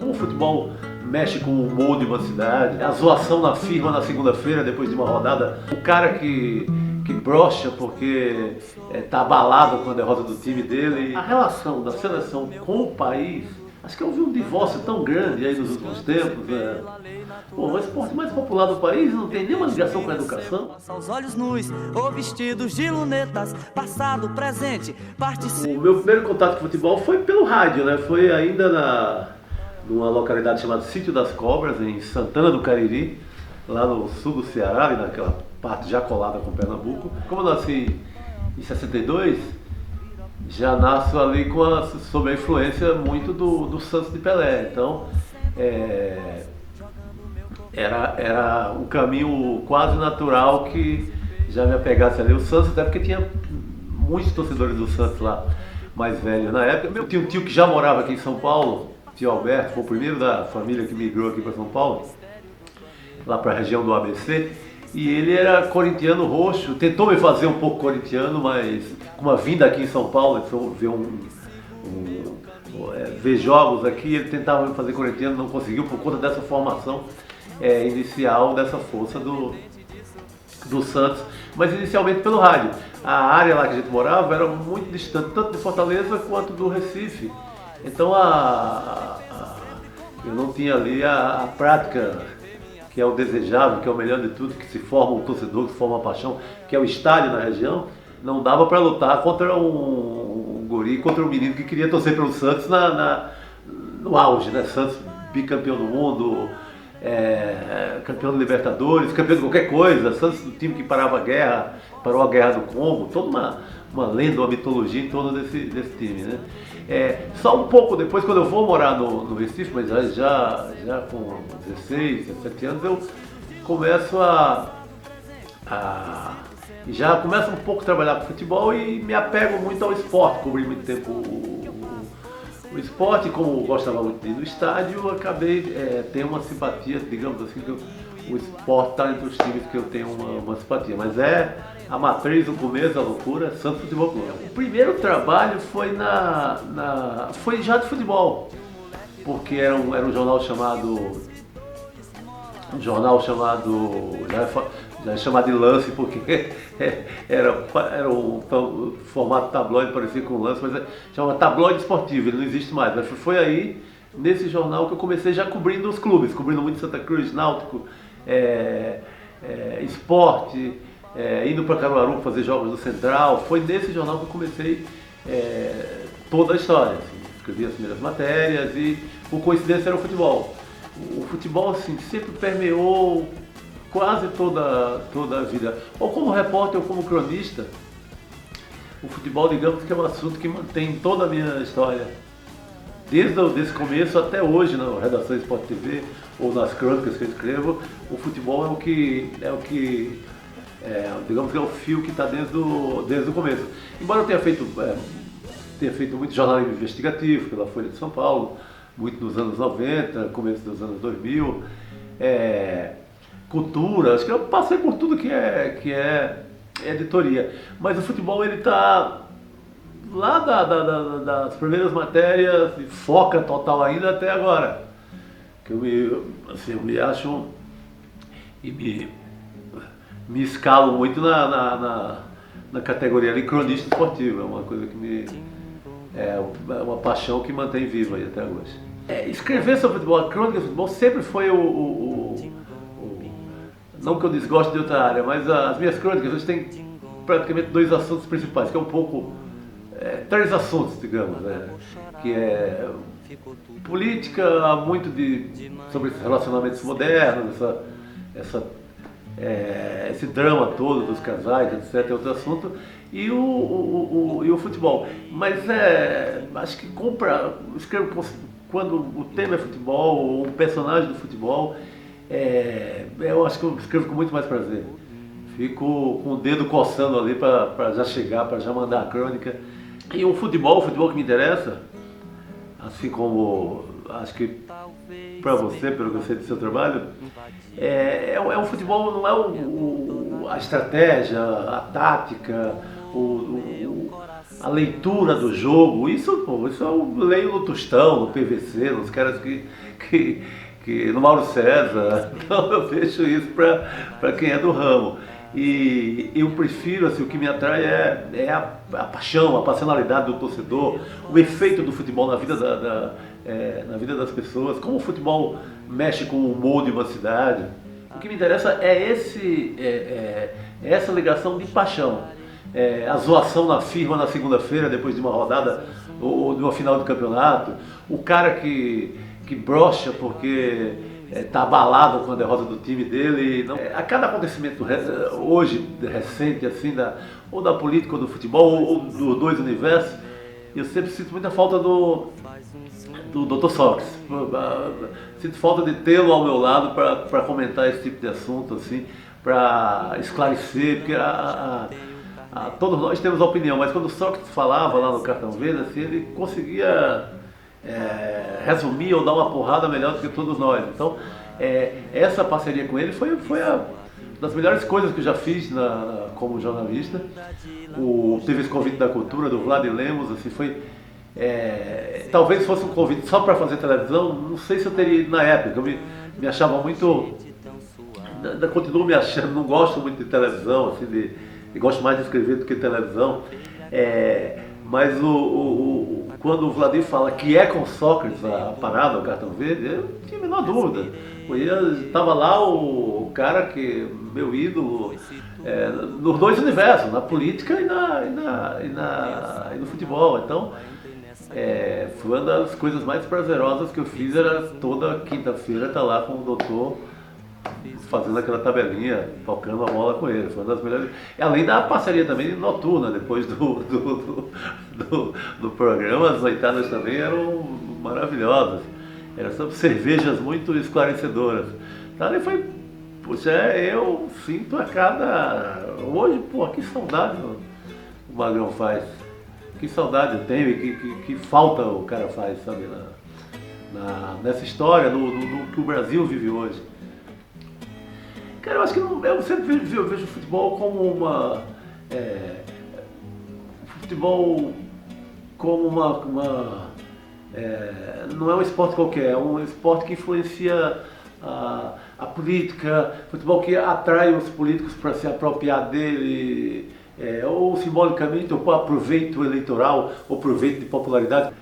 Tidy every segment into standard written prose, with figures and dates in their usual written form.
como o futebol mexe com o humor de uma cidade, a zoação na firma na segunda-feira, depois de uma rodada, o cara que brocha porque está abalado com a derrota do time dele. A relação da seleção com o país, acho que eu vi um divórcio tão grande aí nos últimos tempos. Pô, o esporte mais popular do país não tem nenhuma ligação com a educação. Os olhos nus ou vestidos de lunetas, passado, presente, O meu primeiro contato com futebol foi pelo rádio, né? Foi ainda numa localidade chamada Sítio das Cobras, em Santana do Cariri, lá no sul do Ceará, ali naquela parte já colada com Pernambuco. Como eu nasci em 62, já nasço ali sob a influência muito do Santos de Pelé. Então, era um caminho quase natural que já me apegasse ali o Santos, até porque tinha muitos torcedores do Santos lá, mais velhos na época. Eu tinha um tio que já morava aqui em São Paulo, tio Alberto, foi o primeiro da família que migrou aqui para São Paulo, lá para a região do ABC, e ele era corintiano roxo, tentou me fazer um pouco corintiano, mas com uma vinda aqui em São Paulo, ver jogos aqui, ele tentava me fazer corintiano, não conseguiu por conta dessa formação inicial, dessa força do Santos, mas inicialmente pelo rádio. A área lá que a gente morava era muito distante, tanto de Fortaleza quanto do Recife. Então eu não tinha ali a prática, que é o desejável, que é o melhor de tudo, que se forma um torcedor, que se forma uma paixão, que é o estádio na região. Não dava para lutar contra um guri, contra um menino que queria torcer pelo Santos no auge, né? Santos bicampeão do mundo, campeão da Libertadores, campeão de qualquer coisa. Santos, o time que parava a guerra, parou a Guerra do Congo, toda uma lenda, uma mitologia em torno desse time, né? Só um pouco depois, quando eu vou morar no Recife, mas já com 16, 17 anos, eu começo já começo um pouco a trabalhar com futebol e me apego muito ao esporte. Cobri muito tempo o esporte, como eu gostava muito de ir no estádio, eu acabei tendo uma simpatia, digamos assim, que o esporte está entre os times que eu tenho uma simpatia, mas a matriz, o começo da loucura, Santos Futebol Clube. O primeiro trabalho foi foi já de futebol, porque era um jornal chamado já é chamado de Lance, porque era um formato tabloide, parecia com Lance, mas chamava Tabloide Esportivo, ele não existe mais. Mas foi aí, nesse jornal, que eu comecei já cobrindo os clubes, cobrindo muito Santa Cruz, Náutico, Esporte, indo para Caruaru fazer jogos do Central. Foi nesse jornal que eu comecei toda a história. Assim, escrevi as primeiras matérias e, por coincidência, era o futebol. O futebol, assim, sempre permeou quase toda a vida. Ou como repórter ou como cronista, o futebol, digamos que é um assunto que mantém toda a minha história. Desde esse começo até hoje, na redação Sport TV ou nas crônicas que eu escrevo, o futebol digamos que é o fio que está desde o começo. Embora eu tenha feito muito jornalismo investigativo pela Folha de São Paulo, muito nos anos 90, começo dos anos 2000, cultura, acho que eu passei por tudo que é editoria. Mas o futebol, ele está lá das primeiras matérias, foca total ainda até agora. Que eu me acho e me escalo muito na categoria de cronista esportivo. É uma coisa que é uma paixão que mantém viva aí até hoje. Escrever sobre futebol, a crônica de futebol sempre foi não que eu desgoste de outra área, mas as minhas crônicas hoje têm praticamente dois assuntos principais, que é um pouco, três assuntos, digamos, né? Que é política, muito sobre esses relacionamentos modernos, esse drama todo dos casais, etc, é outro assunto, e o futebol. Mas acho que escrevo quando o tema é futebol, ou um personagem do futebol, eu acho que eu escrevo com muito mais prazer. Fico com o dedo coçando ali para já chegar, para já mandar a crônica. E o futebol que me interessa, assim como acho que para você, pelo que eu sei do seu trabalho, o futebol, não é a estratégia, a tática, a leitura do jogo, isso eu leio no Tostão, no PVC, nos caras no Mauro César, então eu vejo isso para quem é do ramo. E eu prefiro, assim, o que me atrai é a paixão, a passionalidade do torcedor, o efeito do futebol na vida, na vida das pessoas, como o futebol mexe com o humor de uma cidade. O que me interessa é essa ligação de paixão. A zoação na firma na segunda-feira, depois de uma rodada ou de uma final de campeonato, o cara que brocha porque está abalado com a derrota do time dele. Não, a cada acontecimento hoje, recente, assim, ou da política ou do futebol, ou dos dois universos, eu sempre sinto muita falta do Dr. Sócrates. Sinto falta de tê-lo ao meu lado para comentar esse tipo de assunto, assim, para esclarecer, porque todos nós temos opinião, mas quando o Sócrates falava lá no Cartão Verde, assim, ele conseguia resumir ou dar uma porrada melhor do que todos nós. Então, essa parceria com ele foi uma das melhores coisas que eu já fiz como jornalista. Teve esse convite da cultura, do Vlad Lemos, assim, talvez fosse um convite só para fazer televisão, não sei se eu teria ido na época, eu me achava muito, ainda continuo me achando, não gosto muito de televisão, assim, gosto mais de escrever do que televisão, mas quando o Vladir fala que é com Sócrates a parada, o Cartão Verde, eu não tinha a menor dúvida. Estava lá o cara que, meu ídolo, nos dois universos, na política e no futebol. Então, foi uma das coisas mais prazerosas que eu fiz, era toda quinta-feira estar lá com o doutor, fazendo aquela tabelinha, tocando a bola com ele. Foi uma das melhores. Além da parceria também noturna, depois do programa, as noitadas também eram maravilhosas. Eram sempre cervejas muito esclarecedoras. Então ali foi, puxa, eu sinto a cada... Hoje, pô, que saudade o Magrão faz. Que saudade eu tenho e que falta o cara faz, sabe, nessa história do que o Brasil vive hoje. Cara, eu acho que eu sempre vejo o futebol como futebol como não é um esporte qualquer, é um esporte que influencia a política, futebol que atrai os políticos para se apropriar dele, ou simbolicamente, ou para proveito eleitoral, ou proveito de popularidade.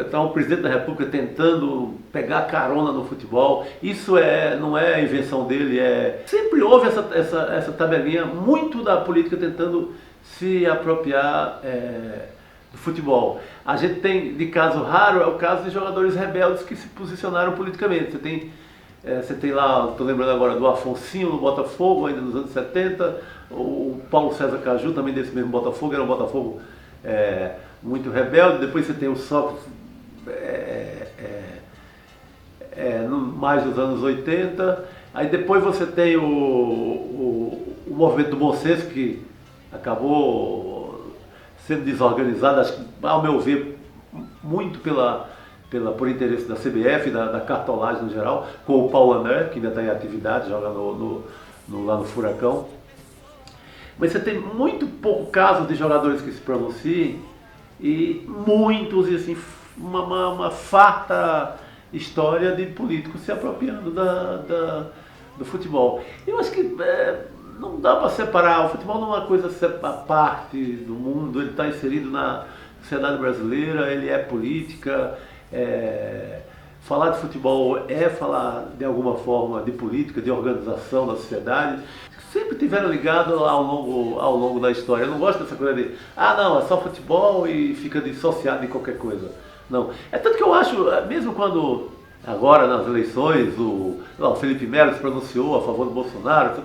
Então, o presidente da República tentando pegar carona no futebol, isso não é a invenção dele, sempre houve essa tabelinha, muito da política tentando se apropriar do futebol. A gente tem, de caso raro, é o caso de jogadores rebeldes que se posicionaram politicamente. Você tem lá, estou lembrando agora do Afonsinho no Botafogo, ainda nos anos 70, o Paulo César Caju, também desse mesmo Botafogo, era um Botafogo muito rebelde. Depois você tem o Sócrates, mais dos anos 80. Aí depois você tem o movimento do bom senso, que acabou sendo desorganizado, acho que, ao meu ver, muito por interesse da CBF, da cartolagem no geral, com o Paulo André, que ainda está em atividade, joga lá no Furacão. Mas você tem muito pouco caso de jogadores que se pronunciem e muitos, assim, uma farta história de políticos se apropriando do futebol. Eu acho que não dá para separar, o futebol não é uma coisa à parte do mundo, ele está inserido na sociedade brasileira, ele é política. Falar de futebol é falar de alguma forma de política, de organização da sociedade. Sempre tiveram ligado ao longo da história. Eu não gosto dessa coisa de, não, é só futebol e fica dissociado de qualquer coisa. Não. É tanto que eu acho, mesmo quando agora nas eleições o Felipe Melo se pronunciou a favor do Bolsonaro,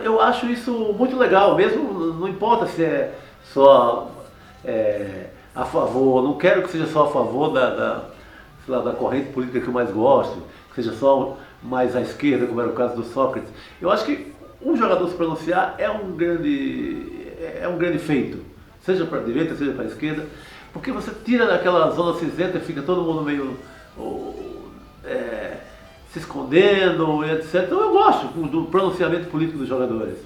eu acho isso muito legal, mesmo não importa se é só a favor, não quero que seja só a favor da corrente política que eu mais gosto, que seja só mais à esquerda, como era o caso do Sócrates. Eu acho que um jogador se pronunciar é um grande feito, seja para a direita, seja para a esquerda, porque você tira daquela zona cinzenta e fica todo mundo meio se escondendo, etc. Então eu gosto do pronunciamento político dos jogadores.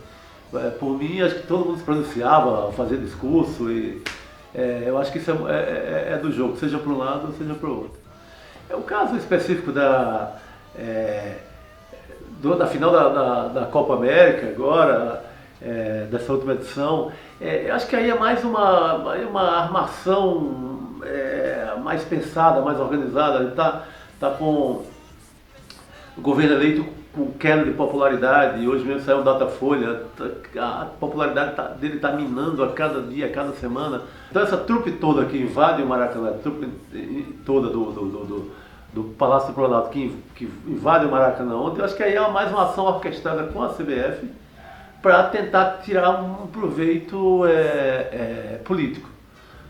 Por mim, acho que todo mundo se pronunciava, fazia discurso e eu acho que isso é do jogo, seja para um lado, seja para o outro. É o caso específico da final da Copa América agora, dessa última edição. Eu acho que aí é mais uma armação mais pensada, mais organizada. Ele tá com o governo eleito com queda de popularidade, e hoje mesmo saiu o Datafolha, a popularidade dele está minando a cada dia, a cada semana. Então essa trupe toda que invade o Maracanã, a trupe toda do Palácio do Planalto que invade o Maracanã ontem, eu acho que aí é mais uma ação orquestrada com a CBF para tentar tirar um proveito político.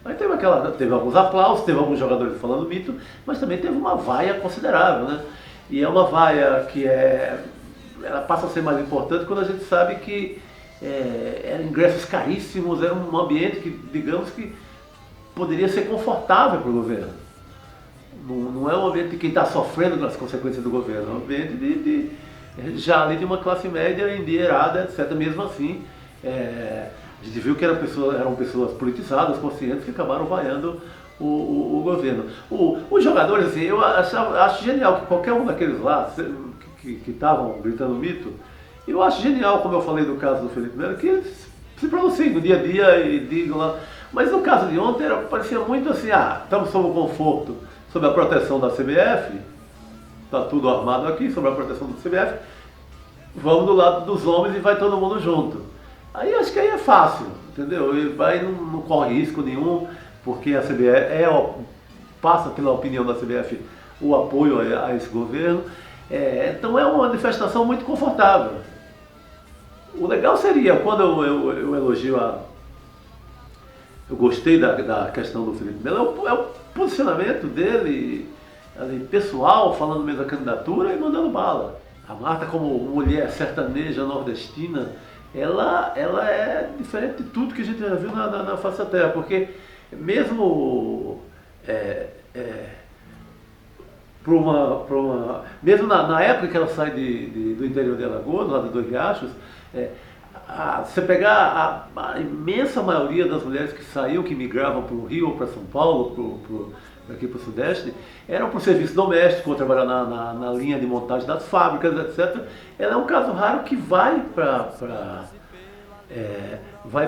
Aí teve alguns aplausos, teve alguns jogadores falando mito, mas também teve uma vaia considerável, né? E é uma vaia que ela passa a ser mais importante quando a gente sabe que eram ingressos caríssimos, era um ambiente que, digamos que, poderia ser confortável para o governo. Não é um ambiente de quem está sofrendo com as consequências do governo, é um ambiente já ali de uma classe média endinheirada, etc. Mesmo assim, a gente viu que eram pessoas politizadas, conscientes, que acabaram vaiando o governo. Os jogadores, assim, eu acho genial que qualquer um daqueles lá que estavam gritando mito, eu acho genial, como eu falei do caso do Felipe Melo, que eles se pronunciem no dia a dia e digam lá. Mas no caso de ontem parecia muito assim, estamos sob o conforto, sob a proteção da CBF, está tudo armado aqui, sob a proteção da CBF, vamos do lado dos homens e vai todo mundo junto. Aí acho que aí é fácil, entendeu? E não corre risco nenhum, porque a CBF passa pela opinião da CBF o apoio a esse governo. Então é uma manifestação muito confortável. O legal seria, quando eu elogio eu gostei da questão do Felipe Melo, é o posicionamento dele, ali, pessoal, falando mesmo da candidatura e mandando bala. A Marta, como mulher sertaneja nordestina, ela é diferente de tudo que a gente já viu na face da terra, porque mesmo mesmo na época que ela sai do interior de Alagoas, lá de Dois Riachos, você pegar a imensa maioria das mulheres que saíam, que migravam para o Rio ou para São Paulo, aqui para o Sudeste, eram para o serviço doméstico, ou trabalhar na linha de montagem das fábricas, etc. Ela é um caso raro que vai para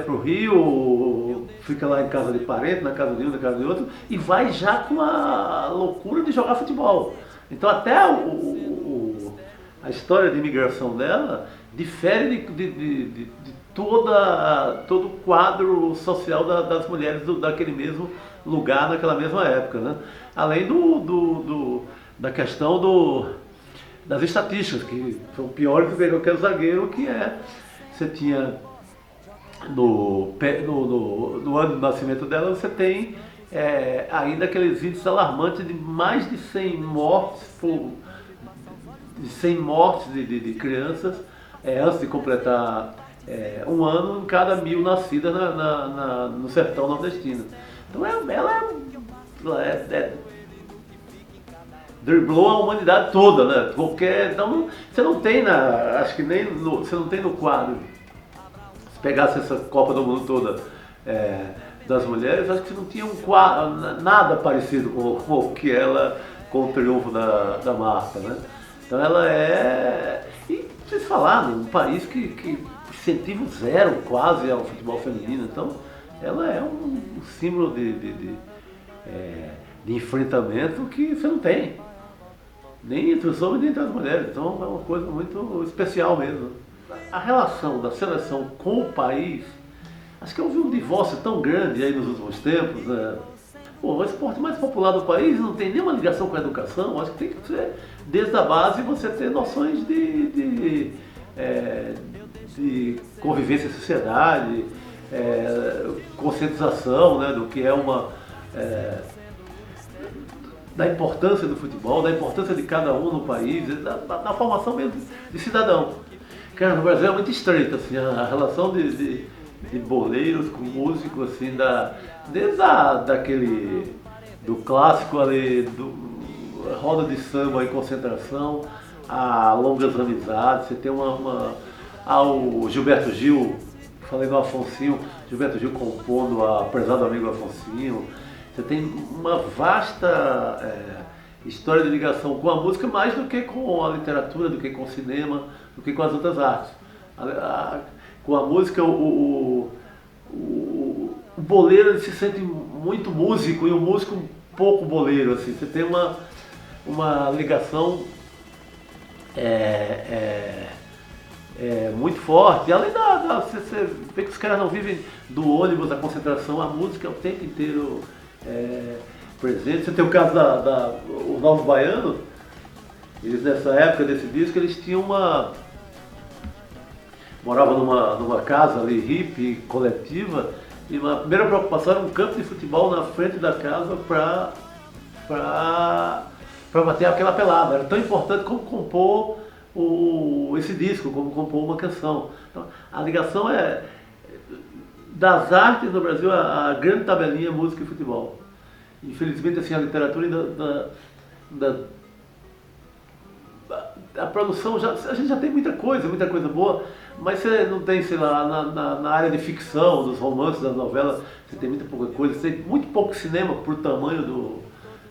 o Rio, fica lá em casa de parente, na casa de um, na casa de outro, e vai já com a loucura de jogar futebol. Então até a história de imigração dela difere de todo o quadro social das mulheres daquele mesmo lugar, naquela mesma época, né? Além da questão das estatísticas, que são piores do que qualquer zagueiro, que você tinha no ano do nascimento dela, você tem ainda aqueles índices alarmantes de mais de 100 mortes de crianças antes de completar um ano em cada 1000 nascidas no sertão nordestino. Então ela driblou a humanidade toda, né? Então, você não tem acho que você não tem no quadro. Se pegasse essa Copa do Mundo toda das mulheres, acho que você não tinha um quadro, nada parecido com o que com o triunfo da Marta, né? Então ela e preciso falar, num país que incentivo zero quase ao futebol feminino, então ela é um símbolo de enfrentamento que você não tem, nem entre os homens nem entre as mulheres, então é uma coisa muito especial mesmo. A relação da seleção com o país, acho que houve um divórcio tão grande aí nos últimos tempos, né? O esporte mais popular do país não tem nenhuma ligação com a educação, acho que tem que ser, desde a base, você ter noções de convivência em sociedade, conscientização, né, do que da importância do futebol, da importância de cada um no país, da formação mesmo de cidadão. Cara, no Brasil é muito estreita, assim, a relação de boleiros com músicos, assim, desde do clássico ali, roda de samba em concentração, a longas amizades, você tem ao Gilberto Gil, falei do Afonsinho, Gilberto Gil compondo a Prezado Amigo Afonsinho. Você tem uma vasta história de ligação com a música, mais do que com a literatura, do que com o cinema, do que com as outras artes. Com a música, o boleiro ele se sente muito músico e o músico pouco boleiro. Assim. Você tem uma ligação muito forte. Além você vê que os caras não vivem do ônibus, da concentração, a música é o tempo inteiro presente. Você tem o caso os Novos Baianos, eles nessa época desse disco, eles tinham moravam numa casa ali hippie, coletiva, e a primeira preocupação era um campo de futebol na frente da casa para bater aquela pelada. Era tão importante como compor esse disco, como compor uma canção. Então, a ligação das artes no Brasil, a grande tabelinha é música e futebol. Infelizmente, assim, a literatura a produção, a gente já tem muita coisa boa, mas você não tem, sei lá, na área de ficção, dos romances, das novelas, você tem muita pouca coisa, você tem muito pouco cinema por tamanho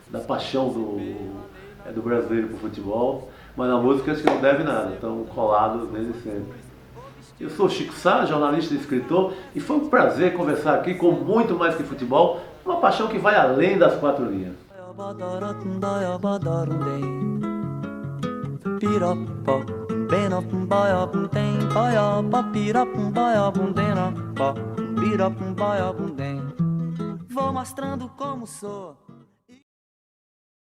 da paixão do brasileiro por futebol, mas na música acho que não deve nada, estão colados desde sempre. Eu sou Chico Sá, jornalista e escritor, e foi um prazer conversar aqui com muito mais que futebol, uma paixão que vai além das quatro linhas. Vou mostrando como sou.